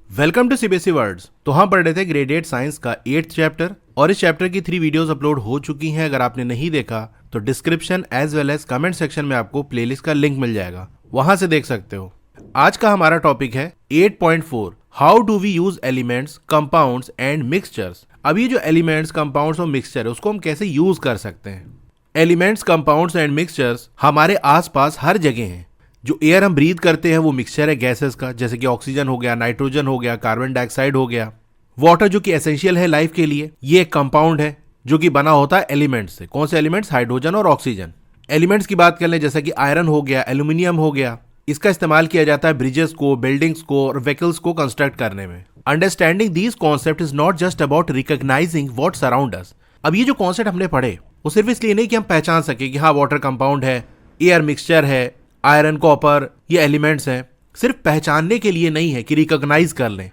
Welcome to CBSE words. तो हम पढ़ रहे थे ग्रेड 8 साइंस का 8th चैप्टर और इस चैप्टर की 3 वीडियोस अपलोड हो चुकी हैं। अगर आपने नहीं देखा तो description as well as comment section में आपको प्लेलिस्ट का लिंक मिल जाएगा, वहां से देख सकते हो। आज का हमारा टॉपिक है 8.4 how do we use elements, compounds and mixtures. अब ये जो एलिमेंट्स, कंपाउंड्स और मिक्सचर है उसको हम कैसे यूज कर सकते हैं। एलिमेंट्स, कंपाउंड्स एंड मिक्सचर्स हमारे आसपास हर जगह हैं। जो एयर हम ब्रीथ करते हैं वो मिक्सचर है गैसेस का, जैसे कि ऑक्सीजन हो गया, नाइट्रोजन हो गया, कार्बन डाइऑक्साइड हो गया। वाटर जो कि एसेंशियल है लाइफ के लिए, ये एक कंपाउंड है जो कि बना होता है एलिमेंट्स से। कौन से एलिमेंट्स? हाइड्रोजन और ऑक्सीजन। एलिमेंट्स की बात कर लें, जैसे कि आयरन हो गया, एल्यूमिनियम हो गया। इसका इस्तेमाल किया जाता है ब्रिजेस को, बिल्डिंग्स को और व्हीकल्स को कंस्ट्रक्ट करने में। Understanding these concept is not just about recognising what surround us. अब ये जो कॉन्सेप्ट हमने पढ़े वो सिर्फ इसलिए नहीं कि हम पहचान सके कि हाँ वाटर कंपाउंड है, एयर मिक्सचर है, आयरन, कॉपर, ये एलिमेंट्स हैं। सिर्फ पहचानने के लिए नहीं है कि रिकॉग्नाइज कर लें।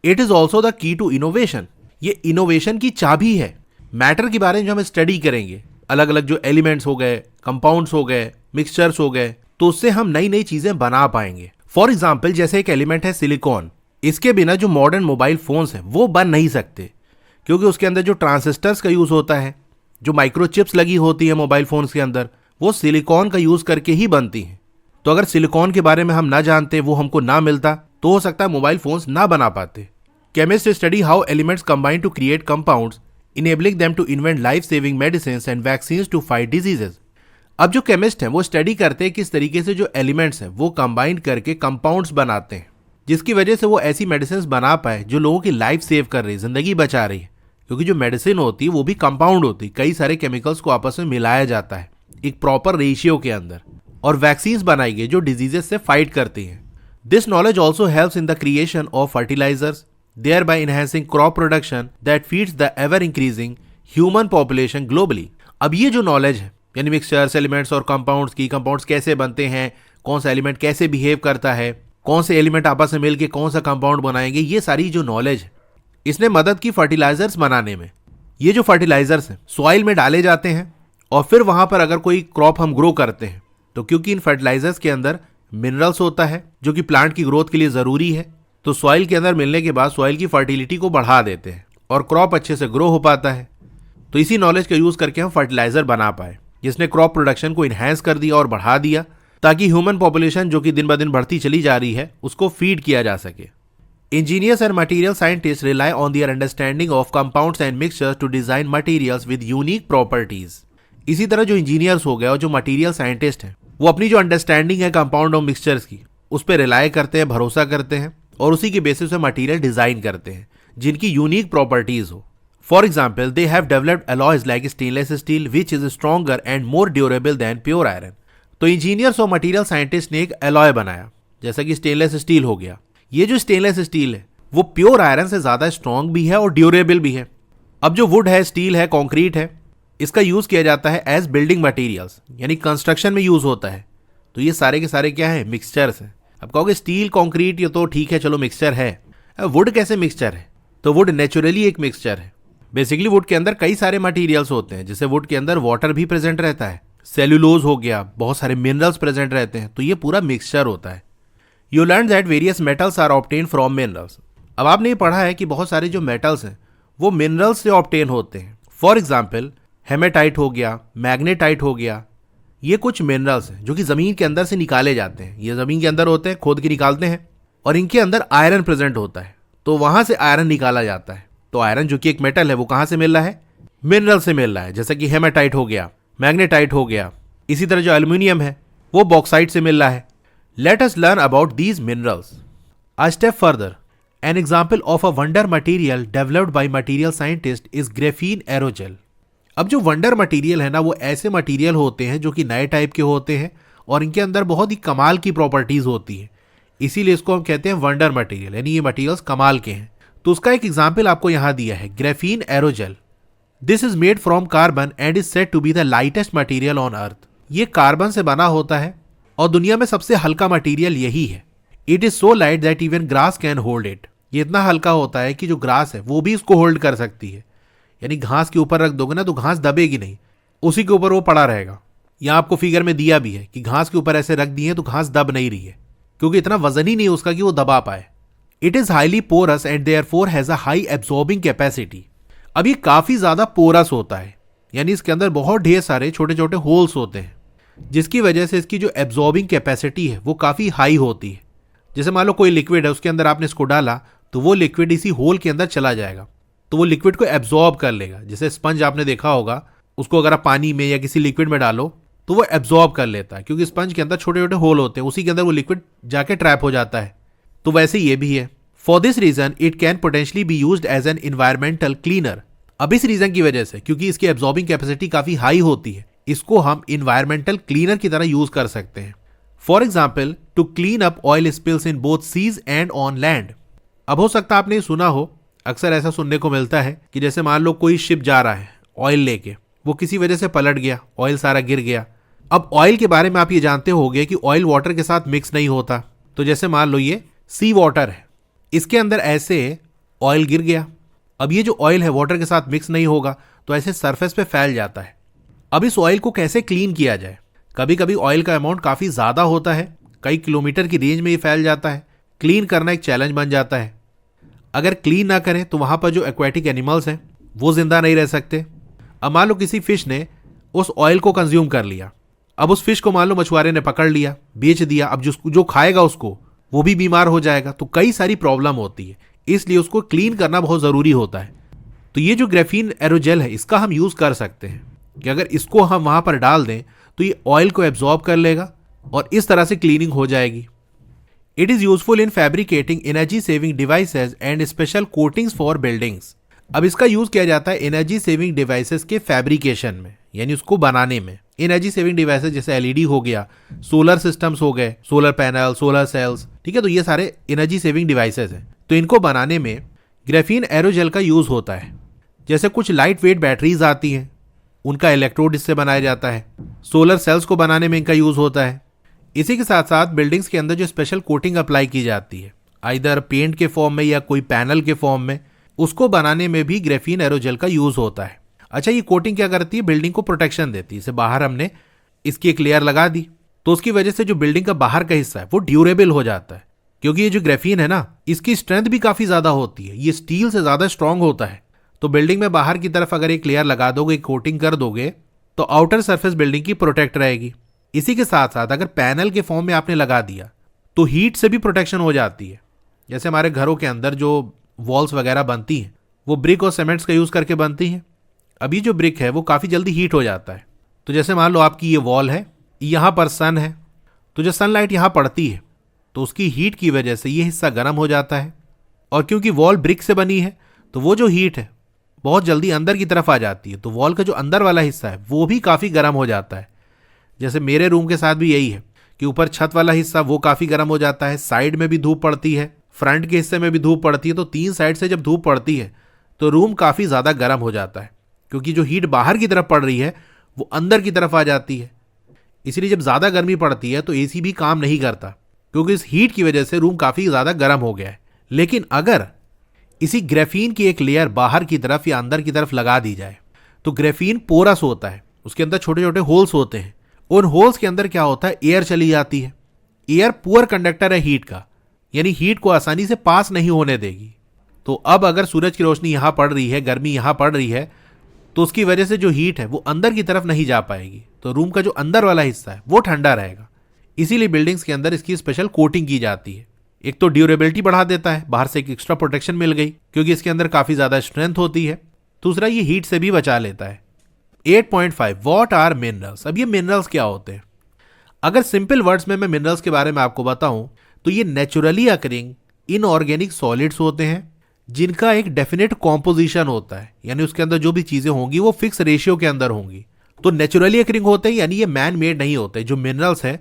It is also the key to innovation. ये इनोवेशन की चाबी है। मैटर के बारे में जो हम स्टडी करेंगे, अलग अलग जो एलिमेंट्स हो गए, कंपाउंड्स हो गए, मिक्सचर्स हो गए, तो उससे हम नई नई चीजें बना पाएंगे। फॉर एग्जाम्पल, जैसे एक एलिमेंट है सिलिकॉन। इसके बिना जो मॉडर्न मोबाइल फोन्स हैं वो बन नहीं सकते, क्योंकि उसके अंदर जो ट्रांजिस्टर्स का यूज होता है, जो माइक्रोचिप्स लगी होती है मोबाइल फोन्स के अंदर, वो सिलिकॉन का यूज करके ही बनती हैं। तो अगर सिलिकॉन के बारे में हम ना जानते, वो हमको ना मिलता, तो हो सकता है मोबाइल फोन्स ना बना पाते। Chemist study how elements combine to create compounds, enabling them to invent life saving medicines and vaccines to fight diseases. अब जो केमिस्ट हैं वो स्टडी करते हैं किस तरीके से जो एलिमेंट्स हैं वो कंबाइन करके कंपाउंड्स बनाते हैं, जिसकी वजह से वो ऐसी मेडिसिन बना पाए जो लोगों की लाइफ सेव कर रही है, जिंदगी बचा रही है। क्योंकि जो मेडिसिन होती है वो भी कंपाउंड होती है, कई सारे केमिकल्स को आपस में मिलाया जाता है एक प्रॉपर रेशियो के अंदर, और वैक्सीन्स बनाई गई जो डिजीजेस से फाइट करती हैं। This knowledge also helps in the creation of fertilisers, thereby enhancing crop production that feeds the ever increasing human population globally. अब ये जो नॉलेज है, यानी मिक्सचर्स, एलिमेंट्स और कंपाउंड्स की, कंपाउंड्स कैसे बनते हैं, कौन सा एलिमेंट कैसे बिहेव करता है, कौन से एलिमेंट आपस में मिलकर कौन सा कंपाउंड बनाएंगे, ये सारी जो नॉलेज है इसने मदद की फर्टिलाइजर्स बनाने में। ये जो फर्टिलाइजर्स हैं सॉइल में डाले जाते हैं और फिर वहां पर अगर कोई क्रॉप हम ग्रो करते हैं, तो क्योंकि इन फर्टिलाइजर्स के अंदर मिनरल्स होता है जो कि प्लांट की ग्रोथ के लिए जरूरी है, तो सॉइल के अंदर मिलने के बाद सॉइल की फर्टिलिटी को बढ़ा देते हैं और क्रॉप अच्छे से ग्रो हो पाता है। तो इसी नॉलेज का यूज करके हम फर्टिलाइजर बना पाए, जिसने क्रॉप प्रोडक्शन को इन्हेंस कर दिया और बढ़ा दिया, ताकि ह्यूमन पॉपुलेशन जो कि दिन ब दिन बढ़ती चली जा रही है उसको फीड किया जा सके। Engineers and material scientist rely on their understanding of compounds and mixtures to design materials with unique properties. इसी तरह जो इंजीनियर्स हो गए और जो मटेरियल साइंटिस्ट हैं वो अपनी जो अंडरस्टैंडिंग है कंपाउंड और मिक्सचर्स की, उस पर रिलाय करते हैं, भरोसा करते हैं और उसी के बेसिस पे मटेरियल डिजाइन करते हैं जिनकी यूनिक प्रॉपर्टीज हो। For example, they have developed alloys like stainless steel which is stronger and more durable than pure iron. तो इंजीनियर्स और मटेरियल साइंटिस्ट ने एक अलॉय बनाया, जैसा कि स्टेनलेस स्टील हो गया। ये जो स्टेनलेस स्टील है वो प्योर आयरन से ज्यादा स्ट्रॉन्ग भी है और ड्यूरेबल भी है। अब जो वुड है, स्टील है, कॉन्क्रीट है, इसका यूज किया जाता है एज बिल्डिंग मटेरियल्स, यानी कंस्ट्रक्शन में यूज होता है। तो ये सारे के सारे क्या है? मिक्सचर्स हैं। अब कहोगे स्टील, कंक्रीट ये तो ठीक है, चलो मिक्सचर है। वुड कैसे मिक्सचर है? तो वुड नेचुरली एक मिक्सचर है। बेसिकली वुड के अंदर कई सारे मटेरियल्स होते हैं, जैसे वुड के अंदर वाटर भी प्रेजेंट रहता है, सेल्यूलोज हो गया, बहुत सारे मिनरल्स प्रेजेंट रहते हैं, तो ये पूरा मिक्सचर होता है। You learn that various metals are obtain from minerals. अब आपने ये पढ़ा है कि बहुत सारे जो मेटल्स हैं वो मिनरल्स से ऑब्टेन होते हैं। फॉर एग्जाम्पल, हेमेटाइट हो गया, मैग्नेटाइट हो गया, ये कुछ मिनरल्स हैं जो कि जमीन के अंदर से निकाले जाते हैं। ये जमीन के अंदर होते हैं, खोद के निकालते हैं, और इनके अंदर आयरन प्रेजेंट होता है, तो वहां से आयरन निकाला जाता है। तो आयरन जो कि एक मेटल है वो कहां से मिल रहा है? मिनरल से मिल रहा है, जैसा कि हेमेटाइट हो गया, मैग्नेटाइट हो गया। इसी तरह जो एल्यूमिनियम है वो बॉक्साइट से मिल रहा है। Let us learn about these minerals a step further. An example of a wonder material developed by material scientist is graphene aerogel. अब जो वंडर मटेरियल है ना, वो ऐसे मटेरियल होते हैं जो कि नए टाइप के होते हैं और इनके अंदर बहुत ही कमाल की प्रॉपर्टीज होती है, इसीलिए इसको हम कहते हैं वंडर मटेरियल, यानी ये मटेरियल्स कमाल के हैं। तो उसका एक एग्जाम्पल आपको यहां दिया है, graphene aerogel. This is made from carbon and is said to be the lightest material on earth. ये कार्बन से बना होता है और दुनिया में सबसे हल्का मटेरियल यही है। It is so light that even grass can hold it. ये इतना हल्का होता है कि जो ग्रास है वो भी इसको होल्ड कर सकती है, यानी घास के ऊपर रख दोगे ना तो घास दबेगी नहीं, उसी के ऊपर वो पड़ा रहेगा। यहाँ आपको फिगर में दिया भी है कि घास के ऊपर ऐसे रख दिए तो घास दब नहीं रही है, क्योंकि इतना वजन ही नहीं उसका कि वो दबा पाए। It is highly porous and therefore has a high absorbing capacity. अब ये काफी ज्यादा पोरस होता है, यानी इसके अंदर बहुत ढेर सारे छोटे छोटे होल्स होते हैं, जिसकी वजह से इसकी जो एब्जॉर्बिंग कैपेसिटी है वो काफी हाई होती है। जैसे मान लो कोई लिक्विड है, उसके अंदर आपने इसको डाला तो वो लिक्विड इसी होल के अंदर चला जाएगा, तो वो लिक्विड को एब्जॉर्ब कर लेगा। जैसे स्पंज आपने देखा होगा, उसको अगर आप पानी में या किसी लिक्विड में डालो तो वो एब्जॉर्ब कर लेता है, क्योंकि स्पंज के अंदर छोटे छोटे होल होते हैं, उसी के अंदर वो लिक्विड जाके ट्रैप हो जाता है। तो वैसे ये भी है। For this reason it can potentially be used as an environmental cleaner. अब इस रीजन की वजह से, क्योंकि इसकी एब्जॉर्बिंग कैपेसिटी काफी हाई होती है, इसको हम इन्वायरमेंटल क्लीनर की तरह यूज कर सकते हैं। For example to clean up oil spills in both seas and on land. अब हो सकता है आपने सुना हो, अक्सर ऐसा सुनने को मिलता है कि जैसे मान लो कोई शिप जा रहा है ऑयल लेके, वो किसी वजह से पलट गया, ऑयल सारा गिर गया। अब ऑयल के बारे में आप ये जानते होंगे कि ऑयल वाटर के साथ मिक्स नहीं होता। तो जैसे मान लो ये सी वाटर है, इसके अंदर ऐसे ऑयल गिर गया। अब ये जो ऑयल है वाटर के साथ मिक्स नहीं होगा, तो ऐसे सरफेस पे फैल जाता है। अब इस ऑयल को कैसे क्लीन किया जाए? कभी कभी ऑयल का अमाउंट काफी ज्यादा होता है, कई किलोमीटर की रेंज में ये फैल जाता है। क्लीन करना एक चैलेंज बन जाता है। अगर क्लीन ना करें तो वहां पर जो एक्वेटिक एनिमल्स हैं वो जिंदा नहीं रह सकते। अब मान लो किसी फिश ने उस ऑयल को कंज्यूम कर लिया। अब उस फिश को मान लो मछुआरे ने पकड़ लिया, बेच दिया। अब जो खाएगा उसको, वो भी बीमार हो जाएगा। तो कई सारी प्रॉब्लम होती है, इसलिए उसको क्लीन करना बहुत जरूरी होता है। तो ये जो ग्रेफीन एरोजेल है, इसका हम यूज कर सकते हैं कि अगर इसको हम वहां पर डाल दें तो ये ऑयल को एब्जॉर्ब कर लेगा और इस तरह से क्लीनिंग हो जाएगी। It is useful in fabricating energy saving devices and special coatings for buildings. अब इसका यूज किया जाता है एनर्जी सेविंग डिवाइसेस के फैब्रिकेशन में, यानी उसको बनाने में। एनर्जी सेविंग डिवाइसेस जैसे एलईडी हो गया, सोलर सिस्टम्स हो गए, सोलर पैनल, सोलर सेल्स, ठीक है। तो ये सारे एनर्जी सेविंग डिवाइसेस हैं। तो इनको बनाने में ग्रेफीन एरोजेल का यूज होता है। जैसे कुछ लाइट वेट बैटरीज आती हैं, उनका इलेक्ट्रोड इससे बनाया जाता है। सोलर सेल्स को बनाने में इनका यूज होता है। इसी के साथ साथ बिल्डिंग्स के अंदर जो स्पेशल कोटिंग अप्लाई की जाती है, आइदर पेंट के फॉर्म में या कोई पैनल के फॉर्म में, उसको बनाने में भी ग्रेफीन एरोजेल का यूज होता है। अच्छा, ये कोटिंग क्या करती है? बिल्डिंग को प्रोटेक्शन देती है। इसे बाहर हमने इसकी एक लेयर लगा दी, तो उसकी वजह से जो बिल्डिंग का बाहर का हिस्सा है वो ड्यूरेबल हो जाता है। क्योंकि ये जो ग्रेफीन है ना, इसकी स्ट्रेंथ भी काफी ज्यादा होती है, ये स्टील से ज्यादा स्ट्रांग होता है। तो बिल्डिंग में बाहर की तरफ अगर एक लेयर लगा दोगे, कोटिंग कर दोगे, तो आउटर सरफेस बिल्डिंग की प्रोटेक्ट रहेगी। इसी के साथ साथ अगर पैनल के फॉर्म में आपने लगा दिया तो हीट से भी प्रोटेक्शन हो जाती है। जैसे हमारे घरों के अंदर जो वॉल्स वगैरह बनती हैं, वो ब्रिक और सीमेंट्स का यूज करके बनती हैं। अभी जो ब्रिक है वो काफी जल्दी हीट हो जाता है। तो जैसे मान लो आपकी ये वॉल है, यहां पर सन है, तो जो सनलाइट यहां पड़ती है तो उसकी हीट की वजह से ये हिस्सा गर्म हो जाता है। और क्योंकि वॉल ब्रिक से बनी है, तो वो जो हीट है बहुत जल्दी अंदर की तरफ आ जाती है। तो वॉल का जो अंदर वाला हिस्सा है वो भी काफी गर्म हो जाता है। जैसे मेरे रूम के साथ भी यही है कि ऊपर छत वाला हिस्सा वो काफी गर्म हो जाता है, साइड में भी धूप पड़ती है, फ्रंट के हिस्से में भी धूप पड़ती है। तो 3 साइड से जब धूप पड़ती है तो रूम काफी ज्यादा गर्म हो जाता है, क्योंकि जो हीट बाहर की तरफ पड़ रही है वो अंदर की तरफ आ जाती है। इसलिए जब ज्यादा गर्मी पड़ती है तो एसी भी काम नहीं करता, क्योंकि इस हीट की वजह से रूम काफी ज्यादा गर्म हो गया है। लेकिन अगर इसी ग्रेफीन की एक लेयर बाहर की तरफ या अंदर की तरफ लगा दी जाए, तो ग्रेफीन पोरस होता है, उसके अंदर छोटे छोटे होल्स होते हैं। उन होल्स के अंदर क्या होता है? एयर चली जाती है। एयर पुअर कंडक्टर है हीट का, यानी हीट को आसानी से पास नहीं होने देगी। तो अब अगर सूरज की रोशनी यहां पड़ रही है, गर्मी यहां पड़ रही है, तो उसकी वजह से जो हीट है वो अंदर की तरफ नहीं जा पाएगी। तो रूम का जो अंदर वाला हिस्सा है वो ठंडा रहेगा। इसीलिए बिल्डिंग्स के अंदर इसकी स्पेशल कोटिंग की जाती है। एक तो ड्यूरेबिलिटी बढ़ा देता है, बाहर से एक एक्स्ट्रा प्रोटेक्शन मिल गई क्योंकि इसके अंदर काफी ज्यादा स्ट्रेंथ होती है। दूसरा, ये हीट से भी बचा लेता है। 8.5 व्हाट आर मिनरल्स? अब ये मिनरल्स क्या होते हैं? अगर सिंपल वर्ड्स में मैं मिनरल्स के बारे में आपको बताऊं तो ये नेचुरली अकरिंग इनऑर्गेनिक सॉलिड्स होते हैं, जिनका एक डेफिनेट कॉम्पोजिशन होता है, यानी उसके अंदर जो भी चीजें होंगी वो फिक्स रेशियो के अंदर होंगी। तो नेचुरली अकरिंग होते हैं, यानी ये मैन मेड नहीं होते। जो मिनरल्स हैं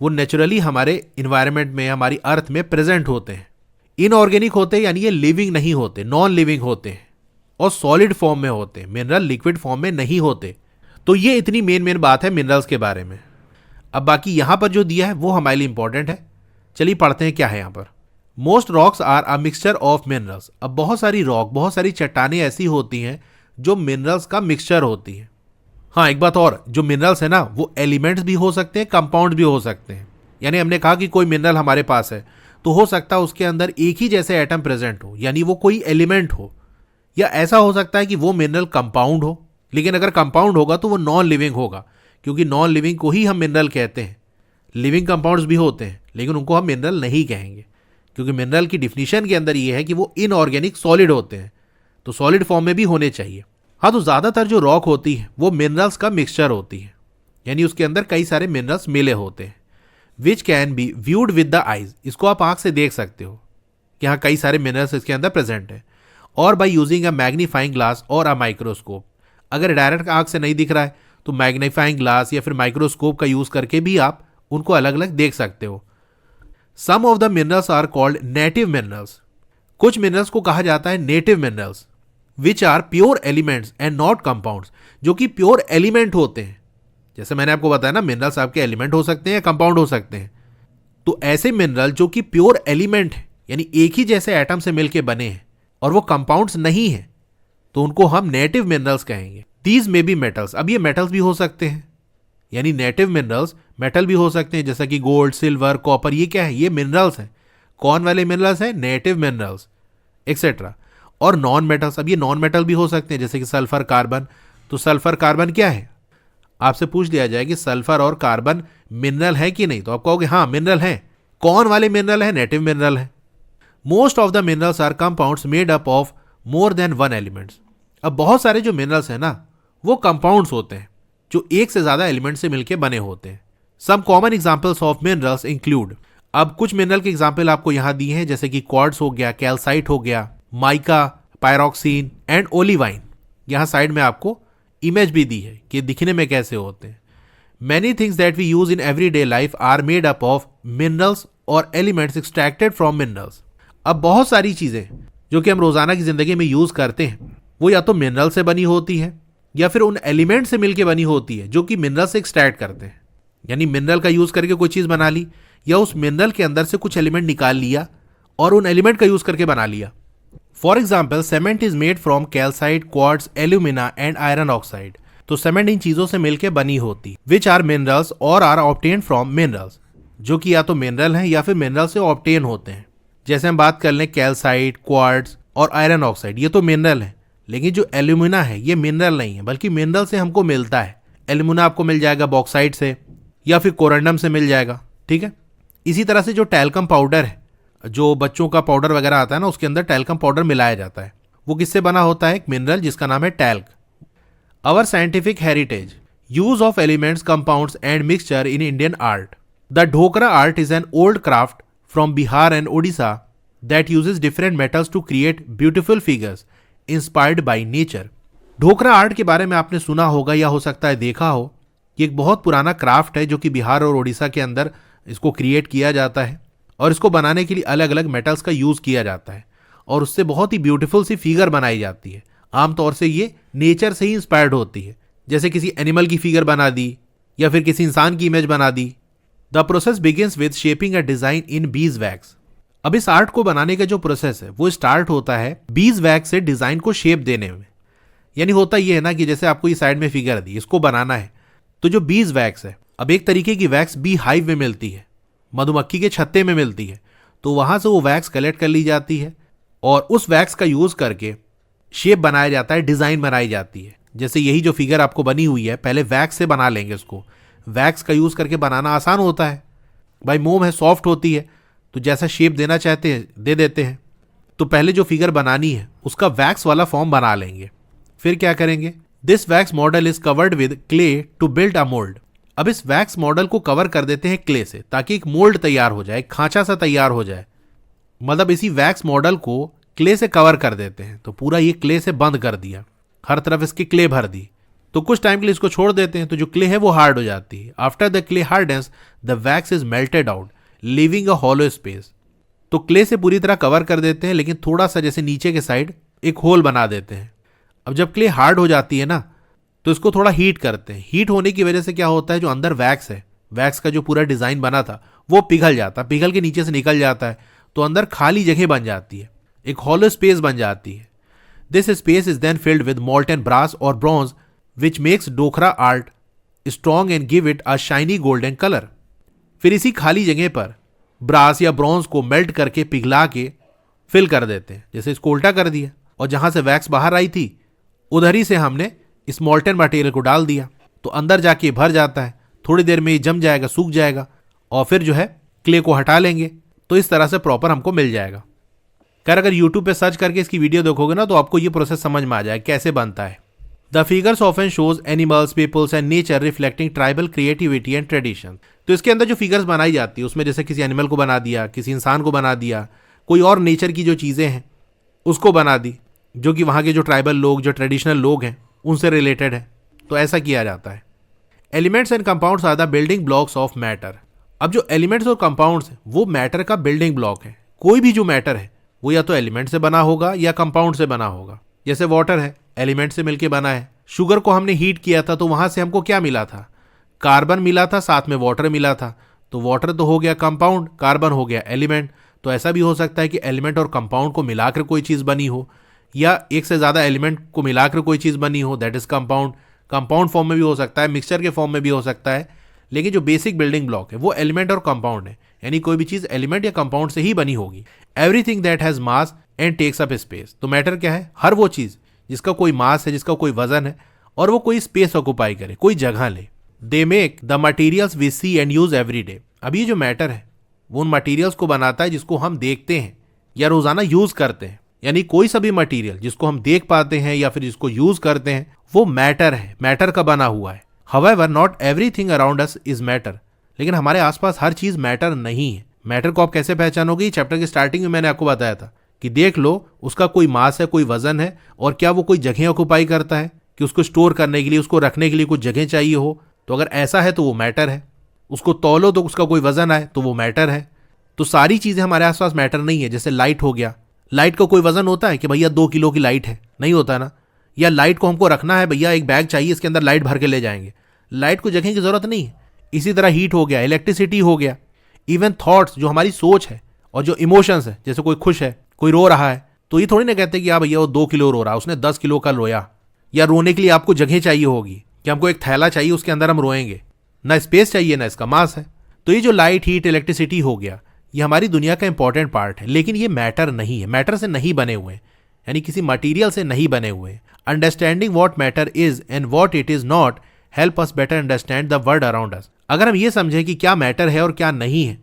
वो नेचुरली हमारे इन्वायरमेंट में, हमारी अर्थ में प्रेजेंट होते हैं। इनऑर्गेनिक होते हैं, यानी ये लिविंग नहीं होते, नॉन लिविंग होते हैं और सॉलिड फॉर्म में होते हैं। मिनरल लिक्विड फॉर्म में नहीं होते। तो ये इतनी मेन बात है मिनरल्स के बारे में। अब बाकी यहां पर जो दिया है वो हमारे लिए इंपॉर्टेंट है। चलिए पढ़ते हैं क्या है यहां पर। Most rocks are a mixture of minerals. अब बहुत सारी रॉक, बहुत सारी चट्टानें ऐसी होती हैं जो मिनरल्स का मिक्सचर होती हैं। हाँ, एक बात और, जो मिनरल्स है ना वो एलिमेंट्स भी हो सकते हैं, कंपाउंड भी हो सकते हैं। यानी हमने कहा कि कोई मिनरल हमारे पास है तो हो सकता है उसके अंदर एक ही जैसे एटम प्रेजेंट हो, यानी वो कोई एलिमेंट हो। या ऐसा हो सकता है कि वो मिनरल कंपाउंड हो, लेकिन अगर कंपाउंड होगा तो वो नॉन लिविंग होगा, क्योंकि नॉन लिविंग को ही हम मिनरल कहते हैं। लिविंग कंपाउंड्स भी होते हैं लेकिन उनको हम मिनरल नहीं कहेंगे, क्योंकि मिनरल की डिफिनीशन के अंदर ये है कि वो इनऑर्गेनिक सॉलिड होते हैं, तो सॉलिड फॉर्म में भी होने चाहिए। हाँ, तो ज़्यादातर जो रॉक होती है वो मिनरल्स का मिक्सचर होती है, यानी उसके अंदर कई सारे मिनरल्स मिले होते हैं, which can be viewed with the eyes. इसको आप आंख से देख सकते हो कि हाँ कई सारे मिनरल्स इसके अंदर प्रेजेंट है। और by using a magnifying glass और अ माइक्रोस्कोप। अगर डायरेक्ट आंख से नहीं दिख रहा है तो मैग्नीफाइंग ग्लास या फिर माइक्रोस्कोप का यूज करके भी आप उनको अलग अलग देख सकते हो। Some of the minerals are called native minerals. कुछ मिनरल्स को कहा जाता है native minerals, which are pure elements and not compounds, जो कि प्योर एलिमेंट होते हैं। जैसे मैंने आपको बताया ना, मिनरल्स आपके एलिमेंट हो सकते हैं या कंपाउंड हो सकते हैं। तो ऐसे मिनरल जो कि प्योर एलिमेंट है, यानी एक ही जैसे एटम से मिलकर बने हैं और वो कंपाउंड्स नहीं है, तो उनको हम नेटिव मिनरल्स कहेंगे। These may be metals. अब ये मेटल्स भी हो सकते हैं, यानी नेटिव मिनरल्स मेटल भी हो सकते हैं, जैसा कि गोल्ड, सिल्वर, कॉपर। ये क्या है? ये मिनरल्स हैं। कौन वाले मिनरल्स हैं? Native minerals etcetera. और नॉन मेटल्स, अब ये नॉन मेटल भी हो सकते हैं, जैसे कि सल्फर, कार्बन। तो सल्फर, कार्बन क्या है? आपसे पूछ लिया जाए कि सल्फर और कार्बन मिनरल है कि नहीं, तो आप कहोगे हाँ मिनरल है। कौन वाले मिनरल है? नेटिव मिनरल है। Most of the minerals are compounds made up of more than one elements. अब बहुत सारे जो मिनरल्स हैं ना, वो कंपाउंड्स होते हैं जो एक से ज्यादा एलिमेंट से मिलकर बने होते हैं। Some common examples of minerals include. अब कुछ मिनरल के एग्जांपल आपको यहां दिए हैं, जैसे कि क्वार्ट्ज हो गया, कैल्साइट हो गया, माइका, पायरोक्सिन एंड ओलिवाइन। यहां साइड में आपको इमेज भी दी है कि दिखने में कैसे होते हैं। Many things that we use in everyday life are made up of minerals और एलिमेंट्स एक्सट्रैक्टेड फ्रॉम मिनरल्स। अब बहुत सारी चीजें जो कि हम रोजाना की जिंदगी में यूज करते हैं, वो या तो मिनरल से बनी होती है या फिर उन एलिमेंट से मिलकर बनी होती है जो कि मिनरल से एक्सट्रैक्ट करते हैं। यानी मिनरल का यूज करके कोई चीज बना ली, या उस मिनरल के अंदर से कुछ एलिमेंट निकाल लिया और उन एलिमेंट का यूज करके बना लिया। For example, cement is made from calcite, quartz, alumina and iron oxide. तो सीमेंट इन चीजों से मिलकर बनी होती, विच आर मिनरल्स और आर ऑब्टेन फ्रॉम मिनरल्स, जो कि या तो मिनरल हैं या फिर मिनरल से ऑब्टेन होते हैं। जैसे हम बात कर लें कैल्साइट, क्वार्ट्ज और आयरन ऑक्साइड, ये तो मिनरल है, लेकिन जो एल्यूमिना है ये मिनरल नहीं है, बल्कि मिनरल से हमको मिलता है। एल्यूमिना आपको मिल जाएगा बॉक्साइट से या फिर कोरंडम से मिल जाएगा, ठीक है। इसी तरह से जो टैल्कम पाउडर है, जो बच्चों का पाउडर वगैरह आता है ना, उसके अंदर टैल्कम पाउडर मिलाया जाता है। वो किससे बना होता है? एक मिनरल जिसका नाम है talc. Our scientific heritage, use of elements, compounds and mixture in Indian art. The Dhokra art is an old craft from Bihar and Odisha that uses different metals to create beautiful figures inspired by nature. Dhokra art के बारे में आपने सुना होगा या हो सकता है देखा हो कि एक बहुत पुराना क्राफ्ट है जो कि बिहार और ओडिशा के अंदर इसको क्रिएट किया जाता है, और इसको बनाने के लिए अलग अलग मेटल्स का यूज किया जाता है और उससे बहुत ही ब्यूटीफुल सी फिगर बनाई जाती है। आमतौर से ये नेचर से ही इंस्पायर्ड होती है, जैसे किसी एनिमल की फिगर बना दी या फिर किसी इंसान की इमेज बना दी। The process begins with shaping a design in beeswax. अब इस आर्ट को बनाने का जो प्रोसेस है वो स्टार्ट होता है बीज वैक्स से डिजाइन को शेप देने में। यानी होता ये है ना कि जैसे आपको ये साइड में फिगर दी, इसको बनाना है, तो जो बीज वैक्स है, अब एक तरीके की वैक्स बी हाइव में मिलती है, मधुमक्खी के छत्ते में मिलती है, तो वहां से वो वैक्स कलेक्ट कर ली जाती है और उस वैक्स का यूज करके शेप बनाया जाता है, डिजाइन बनाई जाती है। जैसे यही जो फिगर आपको बनी हुई है, पहले वैक्स से बना लेंगे उसको। वैक्स का यूज करके बनाना आसान होता है भाई, मोम है, सॉफ्ट होती है, तो जैसा शेप देना चाहते हैं दे देते हैं। तो पहले जो फिगर बनानी है उसका वैक्स वाला फॉर्म बना लेंगे। फिर क्या करेंगे? This wax model is covered with clay to build a mould. अब इस वैक्स मॉडल को कवर कर देते हैं क्ले से, ताकि एक मोल्ड तैयार हो जाए, एक खांचा सा तैयार हो जाए। मतलब इसी वैक्स मॉडल को क्ले से कवर कर देते हैं, तो पूरा ये क्ले से बंद कर दिया, हर तरफ इसकी क्ले भर दी। तो कुछ टाइम के लिए इसको छोड़ देते हैं, तो जो क्ले है वो हार्ड हो जाती है। After the clay hardens the wax is melted out living a hollow space. तो क्ले से पूरी तरह कवर कर देते हैं, लेकिन थोड़ा सा जैसे नीचे के साइड एक होल बना देते हैं। अब जब क्ले हार्ड हो जाती है ना, तो इसको थोड़ा हीट करते हैं। हीट होने की वजह से क्या होता है, जो अंदर वैक्स है, वैक्स का जो पूरा डिजाइन बना था वो पिघल जाता है, पिघल के नीचे से निकल जाता है, तो अंदर खाली जगह बन जाती है, एक हॉलो स्पेस बन जाती है। This space is then filled with molten brass और bronze which makes Dokra art strong and give it a shiny golden colour. फिर इसी खाली जगह पर ब्रास या ब्रॉन्ज को मेल्ट करके पिघला के फिल कर देते हैं। जैसे इसको उल्टा कर दिया और जहां से वैक्स बाहर आई थी उधर ही से हमने इस मोल्टन मटेरियल को डाल दिया, तो अंदर जाके भर जाता है, थोड़ी देर में ये जम जाएगा, सूख जाएगा और फिर जो है क्ले को हटा लेंगे, तो इस तरह से प्रॉपर हमको मिल जाएगा। खैर अगर यूट्यूब पे सर्च करके इसकी वीडियो देखोगे ना तो आपको ये प्रोसेस समझ में आ जाएगा कैसे बनता है। The figures often shows animals, peoples and nature reflecting tribal creativity and tradition. तो इसके अंदर जो फिगर्स बनाई जाती है उसमें जैसे किसी एनिमल को बना दिया, किसी इंसान को बना दिया, कोई और नेचर की जो चीज़ें हैं उसको बना दी, जो कि वहाँ के जो ट्राइबल लोग, जो ट्रेडिशनल लोग हैं उनसे रिलेटेड है। तो ऐसा किया जाता है। Elements and compounds are the building blocks of matter. अब जो एलिमेंट्स और कंपाउंड्स हैं वो मैटर का बिल्डिंग ब्लॉक है। कोई भी जो मैटर है वो या तो एलिमेंट से बना होगा या कंपाउंड से बना होगा। जैसे वाटर है, एलिमेंट से मिलकर बना है। शुगर को हमने हीट किया था तो वहां से हमको क्या मिला था? कार्बन मिला था, साथ में वाटर मिला था। तो वाटर तो हो गया कंपाउंड, कार्बन हो गया एलिमेंट। तो ऐसा भी हो सकता है कि एलिमेंट और कंपाउंड को मिलाकर कोई चीज़ बनी हो, या एक से ज़्यादा एलिमेंट को मिलाकर कोई चीज़ बनी हो, that is compound. Compound form में भी हो सकता है, मिक्सचर के फॉर्म में भी हो सकता है, लेकिन जो बेसिक बिल्डिंग ब्लॉक है वो एलिमेंट और कंपाउंड है। यानी कोई भी चीज़ एलिमेंट या कंपाउंड से ही बनी होगी। Everything that has mass and takes up space. तो मैटर क्या है? हर वो चीज़ जिसका कोई मास है, जिसका कोई वजन है और वो कोई स्पेस ऑक्यूपाई करे, कोई जगह ले। They make the materials we see and use every day. अब ये जो मैटर है वो उन मटीरियल्स को बनाता है जिसको हम देखते हैं या रोजाना यूज करते हैं। यानी कोई सा भी मटीरियल जिसको हम देख पाते हैं या फिर जिसको यूज करते हैं वो मैटर है, मैटर का बना हुआ है। However, not everything around us is matter। लेकिन हमारे आसपास हर चीज मैटर नहीं है। मैटर को आप कैसे पहचानोगे? चैप्टर के स्टार्टिंग में मैंने आपको बताया था कि देख लो उसका कोई मास है, कोई वजन है, और क्या वो कोई जगह ऑक्यूपाई करता है कि उसको स्टोर करने के लिए, उसको रखने के लिए कुछ जगह चाहिए हो। तो अगर ऐसा है तो वो मैटर है। उसको तौलो तो उसका कोई वजन आए तो वो मैटर है। तो सारी चीजें हमारे आसपास मैटर नहीं है। जैसे लाइट हो गया, लाइट का कोई वजन होता है कि भैया 2 किलो की लाइट है? नहीं होता ना। या लाइट को हमको रखना है, भैया एक बैग चाहिए इसके अंदर लाइट भर के ले जाएंगे, लाइट को जगह की जरूरत नहीं है। इसी तरह हीट हो गया, इलेक्ट्रिसिटी हो गया, इवन थॉट्स जो हमारी सोच है और जो इमोशंस है, जैसे कोई खुश है, कोई रो रहा है, तो ये थोड़ी ना कहते कि भैया वो 2 किलो रो रहा है, उसने 10 किलो का रोया। या रोने के लिए आपको जगह चाहिए होगी कि हमको एक थैला चाहिए, उसके अंदर हम रोएंगे। ना स्पेस चाहिए ना इसका मास है। तो ये जो लाइट, हीट, इलेक्ट्रिसिटी हो गया, ये हमारी दुनिया का इंपॉर्टेंट पार्ट है, लेकिन ये मैटर नहीं है। मैटर से नहीं बने हुए, यानी किसी मटीरियल से नहीं बने हुए। Understanding what matter is and what it is not help us better understand the world around us. अगर हम ये समझें कि क्या मैटर है और क्या नहीं है,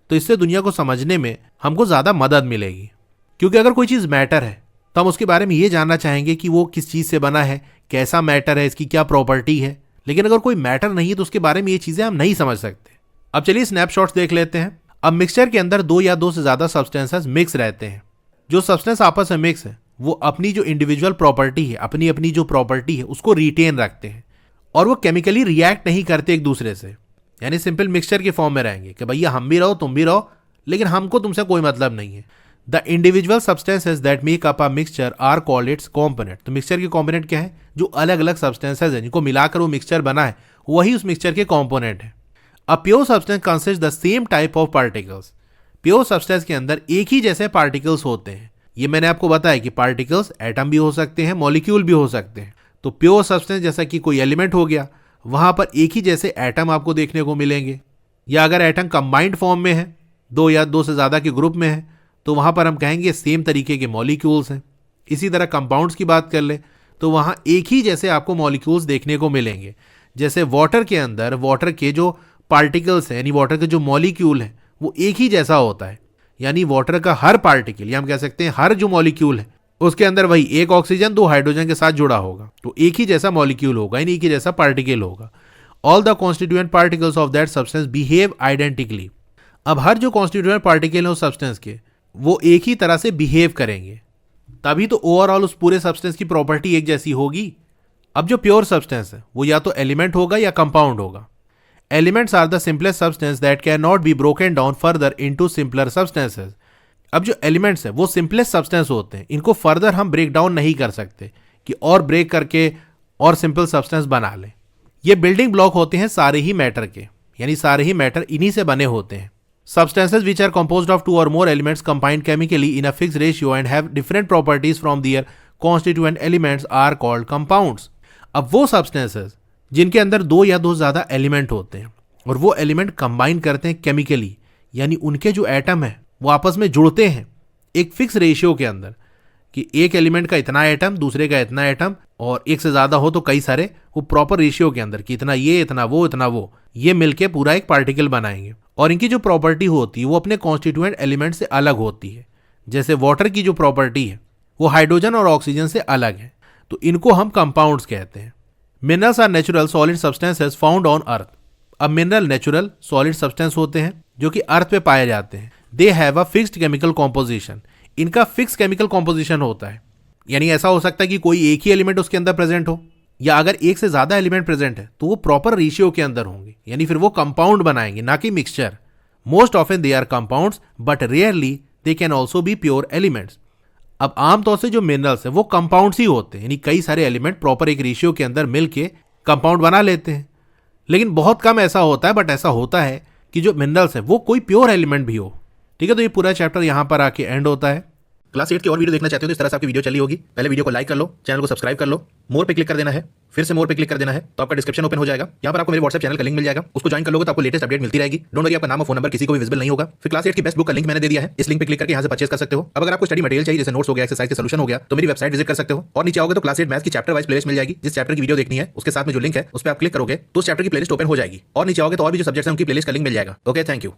तो इससे दुनिया को समझने में हमको ज़्यादा मदद मिलेगी। क्योंकि अगर कोई चीज़ मैटर है तो हम उसके बारे में ये जानना चाहेंगे कि वो किस चीज़ से बना है, कैसा मैटर है, इसकी क्या प्रॉपर्टी है। लेकिन अगर कोई मैटर नहीं है तो उसके बारे में ये चीज़ें हम नहीं समझ सकते। अब चलिए स्नैपशॉट्स देख लेते हैं। अब मिक्सचर के अंदर 2 या 2 से ज़्यादा सब्सटेंसेस मिक्स रहते हैं। जो सब्सटेंस आपस में मिक्स है वो अपनी जो इंडिविजुअल प्रॉपर्टी है, अपनी अपनी जो प्रॉपर्टी है उसको रिटेन रखते हैं, और वो केमिकली रिएक्ट नहीं करते एक दूसरे से। यानी सिंपल मिक्सचर के फॉर्म में रहेंगे कि भैया हम भी रहो तुम भी रहो, लेकिन हमको तुमसे कोई मतलब नहीं है। The individual substances that make up a mixture are called its component. तो मिक्सचर के कॉम्पोनेंट क्या है? जो अलग अलग सब्सटेंसेज हैं जिनको मिलाकर वो मिक्सचर बना है, वही उस मिक्सचर के कॉम्पोनेंट है। A pure substance consist the same type of particles. Pure substance के अंदर एक ही जैसे पार्टिकल्स होते हैं। ये मैंने आपको बताया कि पार्टिकल्स एटम भी हो सकते हैं, मॉलिक्यूल भी हो सकते हैं। तो प्योर सब्सटेंस जैसा कि कोई एलिमेंट हो गया, वहां पर एक ही जैसे एटम आपको देखने को मिलेंगे। या अगर एटम कंबाइंड फॉर्म में है, 2 या 2 से ज़्यादा के ग्रुप में है, तो वहां पर हम कहेंगे सेम तरीके के मॉलिक्यूल्स हैं। इसी तरह कंपाउंड्स की बात कर ले तो वहां एक ही जैसे आपको मॉलिक्यूल्स देखने को मिलेंगे। जैसे वाटर के अंदर वाटर के जो पार्टिकल्स हैं, यानी वाटर के जो मॉलिक्यूल है, वो एक ही जैसा होता है। यानी वाटर का हर पार्टिकल, या हम कह सकते हैं हर जो मॉलिक्यूल है उसके अंदर वही एक ऑक्सीजन 2 हाइड्रोजन के साथ जुड़ा होगा, तो एक ही जैसा मॉलिक्यूल होगा, यानी एक ही जैसा पार्टिकल होगा। All the constituent particles of that substance behave identically. अब हर जो कॉन्स्टिट्यूएंट पार्टिकल है उस सब्सटेंस के, वो एक ही तरह से बिहेव करेंगे, तभी तो ओवरऑल उस पूरे सब्सटेंस की प्रॉपर्टी एक जैसी होगी। अब जो प्योर सब्सटेंस है वो या तो एलिमेंट होगा या कंपाउंड होगा। Elements are the simplest substance that can not be broken down further into simpler substances. अब जो एलिमेंट्स है वो सिंपलेस्ट सब्सटेंस होते हैं, इनको फर्दर हम ब्रेक डाउन नहीं कर सकते कि और ब्रेक करके और सिंपल सब्सटेंस बना लें। ये बिल्डिंग ब्लॉक होते हैं सारे ही मैटर के, यानी सारे ही मैटर इन्हीं से बने होते हैं। Substances which are composed of 2 or more elements combined chemically in a fixed ratio and have different properties from their constituent elements are called compounds। अब वो substances जिनके अंदर 2 या 2 ज़्यादा एलिमेंट होते हैं और वो एलिमेंट कंबाइन करते हैं केमिकली, यानी उनके जो एटम है वो आपस में जुड़ते हैं एक फिक्स रेशियो के अंदर, कि एक एलिमेंट का इतना एटम, दूसरे का इतना एटम, और एक से ज्यादा हो तो कई सारे, वो प्रॉपर रेशियो के अंदर कि इतना ये, इतना वो, ये मिलके पूरा एक पार्टिकल बनाएंगे। और इनकी जो प्रॉपर्टी होती है वो अपने कॉन्स्टिट्यूएंट एलिमेंट से अलग होती है। जैसे वाटर की जो प्रॉपर्टी है वो हाइड्रोजन और ऑक्सीजन से अलग है, तो इनको हम कंपाउंड्स कहते हैं। Minerals are natural solid substances found on earth. अब मिनरल नेचुरल सॉलिड सब्सटेंस होते हैं जो कि अर्थ पे पाए जाते हैं। They have a fixed chemical composition. इनका फिक्स केमिकल कॉम्पोजिशन होता है, यानी ऐसा हो सकता है कि कोई एक ही एलिमेंट उसके अंदर प्रेजेंट हो, या अगर एक से ज्यादा एलिमेंट प्रेजेंट है तो वो प्रॉपर रेशियो के अंदर होंगे, यानी फिर वो कंपाउंड बनाएंगे, ना कि mixture. Most often they are compounds but rarely they can also be pure elements. अब आमतौर से जो मिनरल्स है वो कंपाउंड्स ही होते हैं, यानी कई सारे एलिमेंट प्रॉपर एक रेशियो के अंदर मिलके कंपाउंड बना लेते हैं। लेकिन बहुत कम ऐसा होता है, बट ऐसा होता है कि जो मिनरल्स है वो कोई प्योर एलिमेंट भी हो। ठीक है, तो ये पूरा चैप्टर यहाँ पर आके एंड होता है। क्लास 8 की और वीडियो देखना चाहते हो तो इस तरह से आपकी वीडियो चली होगी। पहले वीडियो को लाइक कर लो, चैनल को सब्सक्राइब कर लो, मोर पे क्लिक कर देना है, फिर से मोर पे क्लिक कर देना है, तो आपका डिस्क्रिप्शन ओपन हो जाएगा। यहाँ पर आपको मेरे व्हाट्सएप चैनल का लिंक मिल जाएगा, उसको ज्वाइन कर लोगे तो आपको लेटेस्ट अपडेट मिलती रहेगी। डोंट वरी, आपका नाम और फोन नंबर किसी को भी विजिबल नहीं होगा। फिर क्लास 8 की बेस्ट बुक का लिंक मैंने दे दिया है, इस लिंक पे क्लिक करके यहाँ से परचेस कर सकते हो। अब अगर आपको स्टडी मटेरियल चाहिए, जैसे नोट्स हो गया, एक्सरसाइज के सॉल्यूशन हो गया, तो मेरी वेबसाइट विजिट कर सकते हो। और नीचे आओगे तो क्लास 8 मैथ्स की चैप्टर वाइज प्लेलिस्ट मिल जाएगी। जिस चैप्टर की वीडियो देखनी है उसके साथ में जो लिंक है उस पर आप क्लिक करोगे तो उस चैप्टर की प्लेलिस्ट ओपन हो जाएगी। और नीचे आओगे तो और भी जो सब्जेक्ट्स हैं उनकी प्लेलिस्ट का लिंक मिल जाएगा। Okay, thank you.